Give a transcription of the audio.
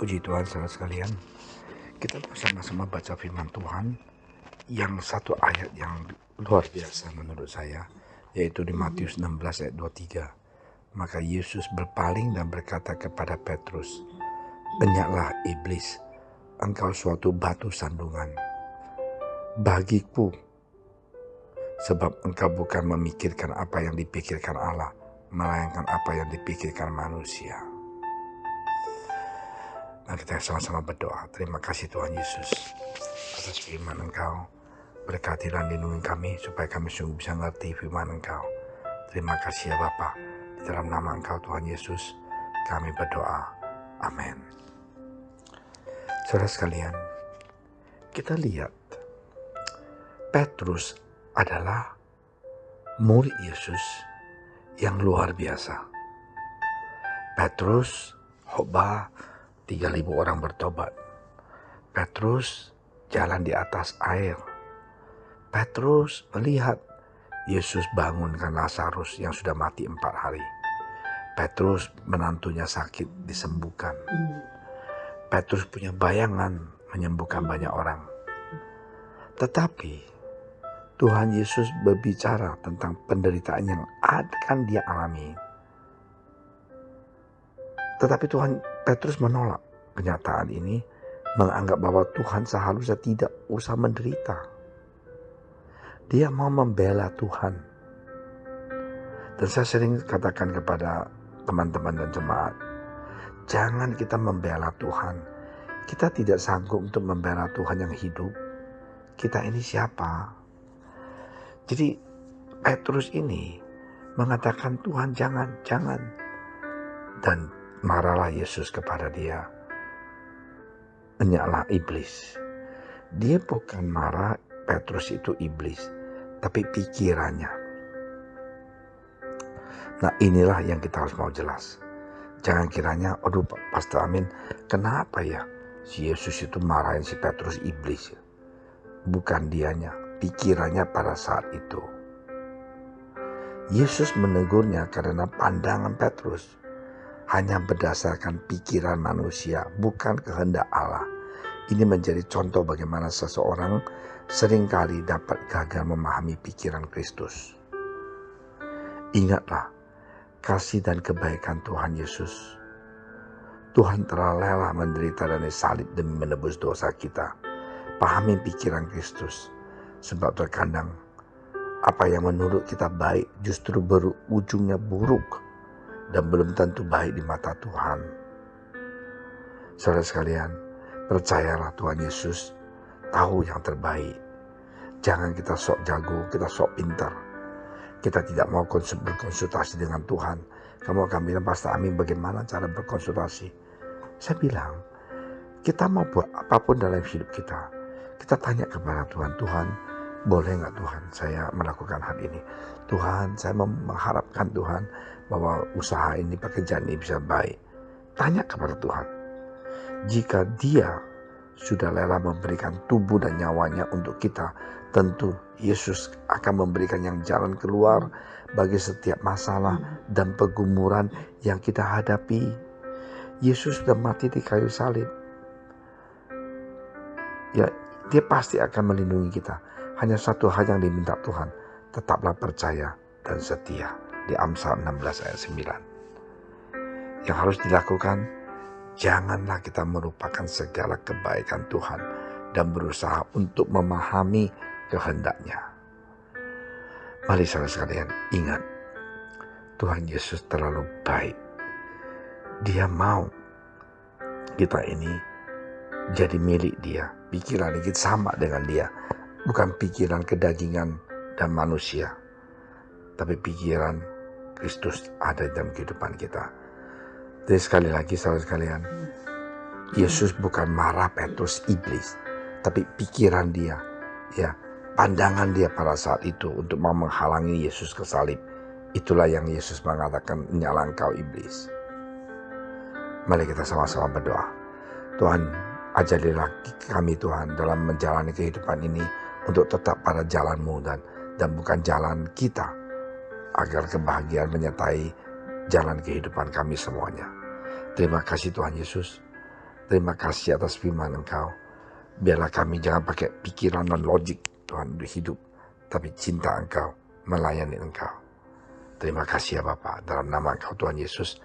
Puji Tuhan saudara sekalian, kita bersama-sama baca firman Tuhan yang satu ayat yang luar biasa menurut saya, yaitu di Matius 16 ayat 23. Maka Yesus berpaling dan berkata kepada Petrus, "Enyahlah iblis, engkau suatu batu sandungan bagiku, sebab engkau bukan memikirkan apa yang dipikirkan Allah, melainkan apa yang dipikirkan manusia." Mari kita sama-sama berdoa. Terima kasih Tuhan Yesus atas firman Engkau. Berkati dan lindungi kami supaya kami sungguh bisa ngerti firman Engkau. Terima kasih ya Bapa. Di dalam nama Engkau Tuhan Yesus kami berdoa. Amin. Saudara sekalian, kita lihat Petrus adalah murid Yesus yang luar biasa. Petrus khotbah 3.000 orang bertobat. Petrus jalan di atas air. Petrus melihat Yesus bangunkan Lazarus yang sudah mati 4 hari. Petrus menantunya sakit disembuhkan. Petrus punya bayangan menyembuhkan banyak orang. Tetapi Tuhan Yesus berbicara tentang penderitaan yang akan dia alami. Tetapi Petrus menolak kenyataan ini, menganggap bahwa Tuhan seharusnya tidak usah menderita. Dia mau membela Tuhan. Dan saya sering katakan kepada teman-teman dan jemaat, jangan kita membela Tuhan. Kita tidak sanggup untuk membela Tuhan yang hidup. Kita ini siapa? Jadi Petrus ini mengatakan, Tuhan jangan. Dan marahlah Yesus kepada dia. Enyahlah iblis. Dia bukan marah Petrus itu iblis, tapi pikirannya. Nah inilah yang kita harus mau jelas. Jangan kiranya, aduh Pastor Amin, kenapa ya si Yesus itu marahin si Petrus iblis? Bukan dianya, pikirannya pada saat itu. Yesus menegurnya karena pandangan Petrus hanya berdasarkan pikiran manusia, bukan kehendak Allah. Ini menjadi contoh bagaimana seseorang seringkali dapat gagal memahami pikiran Kristus. Ingatlah kasih dan kebaikan Tuhan Yesus. Tuhan telah rela menderita dan disalib demi menebus dosa kita. Pahami pikiran Kristus, sebab terkadang apa yang menurut kita baik justru berujungnya buruk dan belum tentu baik di mata Tuhan. Saudara sekalian, percayalah Tuhan Yesus tahu yang terbaik. Jangan kita sok jago, kita sok pintar. Kita tidak mau berkonsultasi dengan Tuhan. Kamu akan bilang, Pastor Amin, bagaimana cara berkonsultasi? Saya bilang, kita mau buat apapun dalam hidup kita, kita tanya kepada Tuhan, Tuhan, boleh nggak Tuhan saya melakukan hal ini? Tuhan, saya mengharapkan Tuhan bahwa usaha ini, pekerjaan ini bisa baik. Tanya kepada Tuhan. Jika dia sudah rela memberikan tubuh dan nyawanya untuk kita, tentu Yesus akan memberikan yang jalan keluar bagi setiap masalah dan pergumulan yang kita hadapi. Yesus sudah mati di kayu salib. Ya, dia pasti akan melindungi kita. Hanya satu hal yang diminta Tuhan, tetaplah percaya dan setia. Di Amsal 16 ayat 9. Yang harus dilakukan, janganlah kita merupakan segala kebaikan Tuhan dan berusaha untuk memahami kehendaknya. Mari saudara sekalian, ingat, Tuhan Yesus terlalu baik. Dia mau kita ini jadi milik dia. Pikiran kita sama dengan dia. Bukan pikiran kedagingan dan manusia, tapi pikiran Kristus ada dalam kehidupan kita. Jadi sekali lagi saudara sekalian, Yesus bukan marah Petrus iblis, tapi pikiran dia, ya, pandangan dia pada saat itu untuk mau menghalangi Yesus ke salib. Itulah yang Yesus mengatakan, enyahlah engkau iblis. Mari kita sama-sama berdoa. Tuhan, ajarilah kami Tuhan dalam menjalani kehidupan ini untuk tetap pada jalan-Mu dan bukan jalan kita, agar kebahagiaan menyertai jalan kehidupan kami semuanya. Terima kasih Tuhan Yesus. Terima kasih atas firman Engkau. Biarlah kami jangan pakai pikiran dan logik Tuhan untuk hidup, tapi cinta Engkau, melayani Engkau. Terima kasih ya Bapa, dalam nama Engkau Tuhan Yesus.